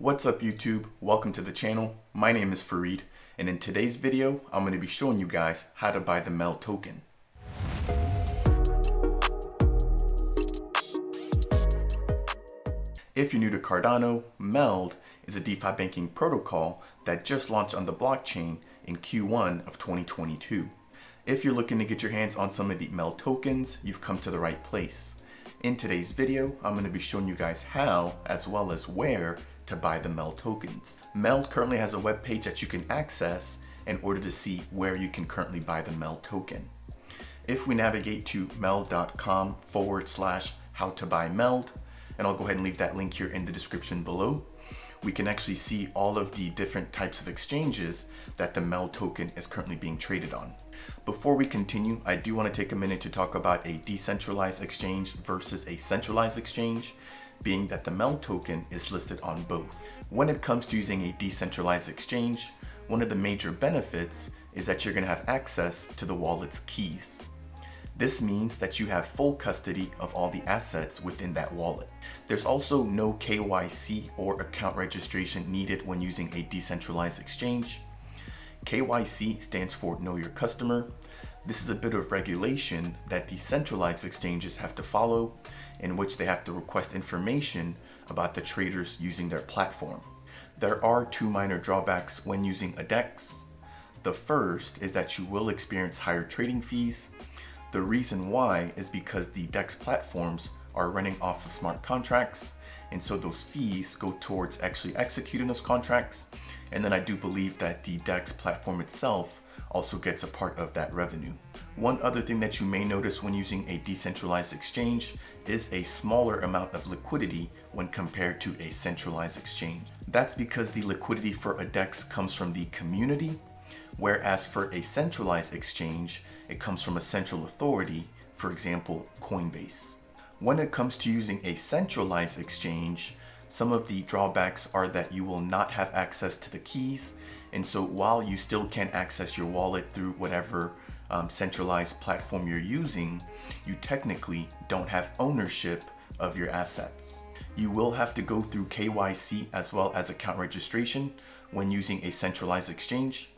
What's up YouTube? Welcome to the channel. My name is Fareed, and in today's video, I'm going to be showing you guys how to buy the MELD token. If you're new to Cardano, MELD is a DeFi banking protocol that just launched on the blockchain in Q1 of 2022. If you're looking to get your hands on some of the MELD tokens, you've come to the right place. In today's video, I'm going to be showing you guys how, as well as where, to buy the MELD tokens. MELD currently has a web page that you can access in order to see where you can currently buy the MELD token. If we navigate to meld.com/how-to-buy-MELD, and I'll go ahead and leave that link here in the description below, we can actually see all of the different types of exchanges that the MELD token is currently being traded on. Before we continue, I do want to take a minute to talk about a decentralized exchange versus a centralized exchange, being that the MELD token is listed on both. When it comes to using a decentralized exchange, one of the major benefits is that you're going to have access to the wallet's keys. This means that you have full custody of all the assets within that wallet. There's also no KYC or account registration needed when using a decentralized exchange. KYC stands for Know Your Customer. This is a bit of regulation that decentralized exchanges have to follow, in which they have to request information about the traders using their platform. There are two minor drawbacks when using a DEX. The first is that you will experience higher trading fees. The reason why is because the DEX platforms are running off of smart contracts, and so those fees go towards actually executing those contracts. And then I do believe that the DEX platform itself also gets a part of that revenue. One other thing that you may notice when using a decentralized exchange is a smaller amount of liquidity when compared to a centralized exchange. That's because the liquidity for a DEX comes from the community, whereas for a centralized exchange, it comes from a central authority, for example, Coinbase. When it comes to using a centralized exchange, some of the drawbacks are that you will not have access to the keys, and so while you still can access your wallet through whatever centralized platform you're using, you technically don't have ownership of your assets. You will have to go through KYC as well as account registration when using a centralized exchange.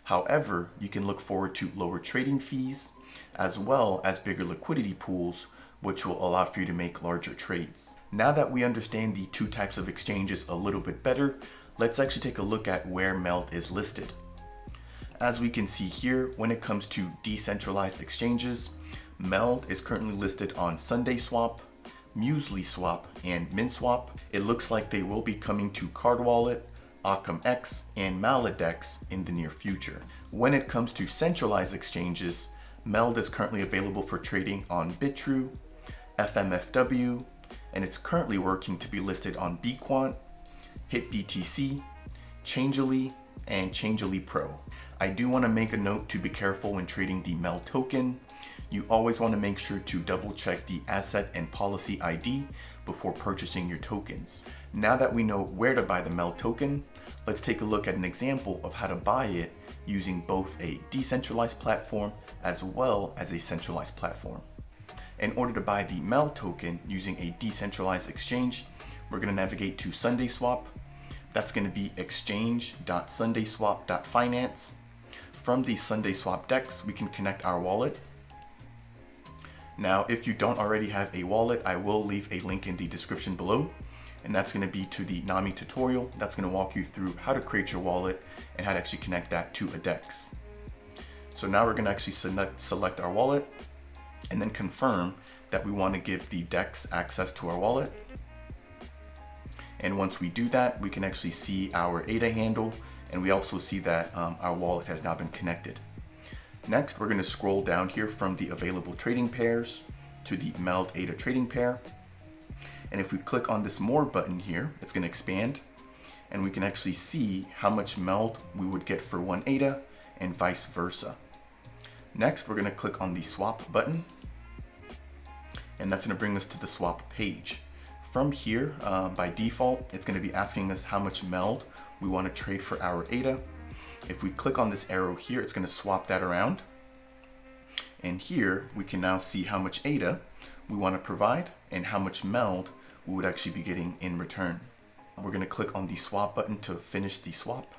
However, you can look forward to lower trading fees as well as bigger liquidity pools, which will allow for you to make larger trades. Now that we understand the two types of exchanges a little bit better, let's actually take a look at where MELD is listed. As we can see here, when it comes to decentralized exchanges, MELD is currently listed on SundaeSwap, MuesliSwap, and MintSwap. It looks like they will be coming to CardWallet, OccamX, and Maladex in the near future. When it comes to centralized exchanges, MELD is currently available for trading on Bitrue, FMFW, and it's currently working to be listed on Bquant, HitBTC, Changelly, and Changelly Pro. I do want to make a note to be careful when trading the MELD token. You always want to make sure to double check the asset and policy ID before purchasing your tokens. Now that we know where to buy the MELD token, let's take a look at an example of how to buy it using both a decentralized platform as well as a centralized platform. In order to buy the MELD token using a decentralized exchange, we're going to navigate to SundaeSwap. That's going to be exchange.sundaeswap.finance. From the SundaeSwap DEX, we can connect our wallet. Now, if you don't already have a wallet, I will leave a link in the description below, and that's going to be to the NAMI tutorial. That's going to walk you through how to create your wallet and how to actually connect that to a DEX. So now we're going to actually select our wallet and then confirm that we want to give the DEX access to our wallet. And once we do that, we can actually see our ADA handle, and we also see that our wallet has now been connected. Next, we're going to scroll down here from the available trading pairs to the MELD ADA trading pair. And if we click on this More button here, it's going to expand, and we can actually see how much MELD we would get for one ADA and vice versa. Next, we're going to click on the Swap button, and that's going to bring us to the swap page. From here, by default, it's going to be asking us how much MELD we want to trade for our ADA. If we click on this arrow here, it's going to swap that around. And here we can now see how much ADA we want to provide and how much MELD we would actually be getting in return. We're going to click on the swap button to finish the swap.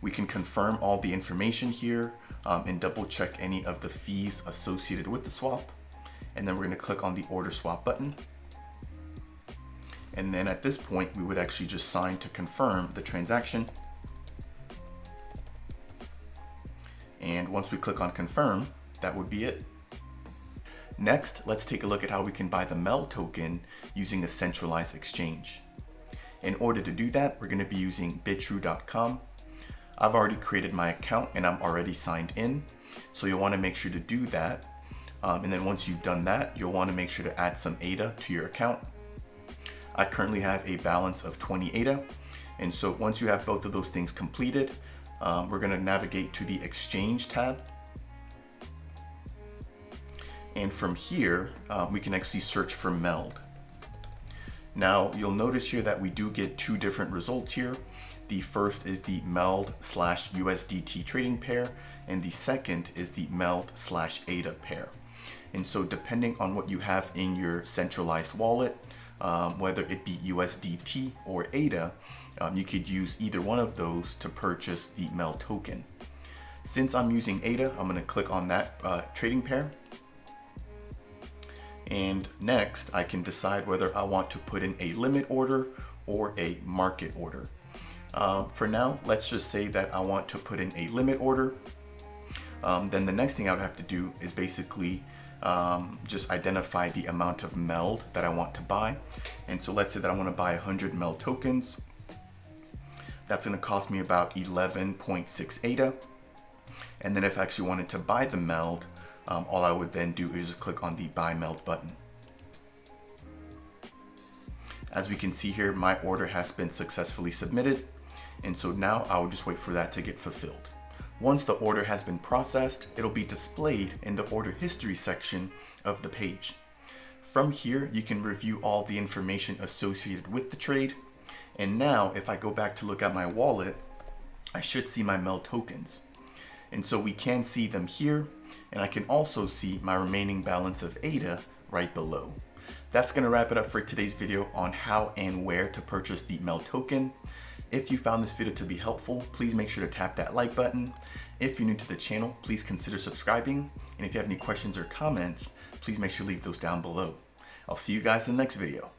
We can confirm all the information here and double check any of the fees associated with the swap. And then we're going to click on the order swap button. And then at this point, we would actually just sign to confirm the transaction. And once we click on confirm, that would be it. Next, let's take a look at how we can buy the MELD token using a centralized exchange. In order to do that, we're going to be using Bitrue.com. I've already created my account and I'm already signed in. So you'll want to make sure to do that. And then once you've done that, you'll want to make sure to add some ADA to your account. I currently have a balance of 20 ADA. And so once you have both of those things completed, we're going to navigate to the Exchange tab. And from here, we can actually search for MELD. Now, you'll notice here that we do get two different results here. The first is the MELD/USDT trading pair, and the second is the MELD/ADA pair. And so depending on what you have in your centralized wallet, whether it be USDT or ADA, you could use either one of those to purchase the MELD token. Since I'm using ADA, I'm going to click on that trading pair. And next, I can decide whether I want to put in a limit order or a market order. For now, let's just say that I want to put in a limit order. Then the next thing I would have to do is basically just identify the amount of MELD that I want to buy. And so let's say that I want to buy 100 MELD tokens. That's going to cost me about 11.6 ADA. And then if I actually wanted to buy the MELD, all I would then do is just click on the buy MELD button. As we can see here, my order has been successfully submitted. And so now I will just wait for that to get fulfilled. Once the order has been processed, it'll be displayed in the order history section of the page. From here, you can review all the information associated with the trade. And now if I go back to look at my wallet, I should see my MELD tokens. And so we can see them here. And I can also see my remaining balance of ADA right below. That's going to wrap it up for today's video on how and where to purchase the MELD token. If you found this video to be helpful, please make sure to tap that like button. If you're new to the channel, please consider subscribing. And if you have any questions or comments, please make sure to leave those down below. I'll see you guys in the next video.